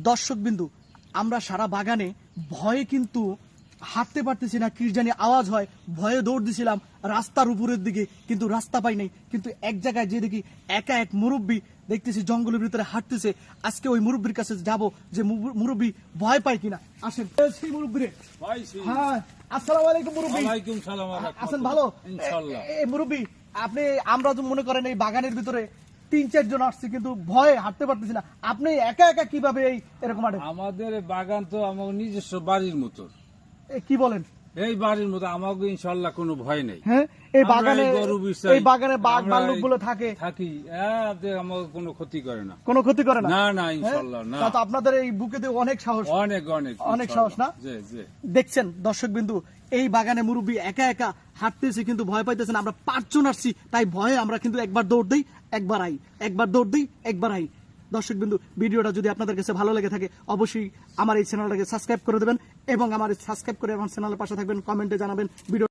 দর্শকবিন্দু, আমরা সারা বাগানে ভয়ে কিন্তু হাঁটতে পারতেছি না, কি জানি আওয়াজ হয়, ভয়ে দৌড় দিছিলাম রাস্তার উপরের দিকে, কিন্তু রাস্তা পাই নাই। কিন্তু এক জায়গায় যে দেখি একা এক মুরব্বী দেখতেছি জঙ্গলের ভিতরে হাঁটতেছে। আজকে ওই মুরব্বীর কাছে যাব, যে মুরব্বী ভয় পায় কিনা। আসেন সেই মুরব্বী রে। হ্যাঁ, আসসালামু আলাইকুম মুরব্বী। ওয়ালাইকুম সালাম। আছেন ভালো? ইনশাআল্লাহ। এই মুরব্বী, আপনি, আমরা তো মনে করেন এই বাগানের ভিতরে ৩-৪ জন আসছি, কিন্তু ভয়ে হাঁটতে পারতেছি না। আপনি একা একা কিভাবে এরকম হাঁটেন? আমাদের বাগান তো আমার নিজস্ব বাড়ির মতো। কি বলেন? এই বাড়ির মতো আমাকে ইনশাআল্লাহ কোনো ভয় নেই। হ্যাঁ, এই আমরা বাগানে, গরু বিছাই, এই বাগানে বাঘ আমরা ভাল্লুক গুলো থাকি, আমাকে কোনো ক্ষতি করে না। কোনো ক্ষতি করে না? না না, ইনশাআল্লাহ না। তা তো আপনাদের এই বুকেতে অনেক সাহস, অনেক অনেক অনেক সাহস না? জি জি। দেখছেন দর্শক বিন্দু, এই বাগানে মুরব্বী একা একা হাঁটতেছে, কিন্তু ভয় পাইতেছেন। আমরা 5 জন আসছি, তাই ভয়ে আমরা কিন্তু একবার দৌড় দিই, একবার আই, একবার দৌড় দিই, একবার আই। দর্শক বিন্দু, ভিডিওটা যদি আপনাদের কাছে ভালো লেগে থাকে অবশ্যই আমার এই চ্যানেলটাকে সাবস্ক্রাইব করে দেবেন, এবং আমার সাবস্ক্রাইব করে আমার চ্যানেলের পাশে থাকবেন, কমেন্টে জানাবেন ভিডিও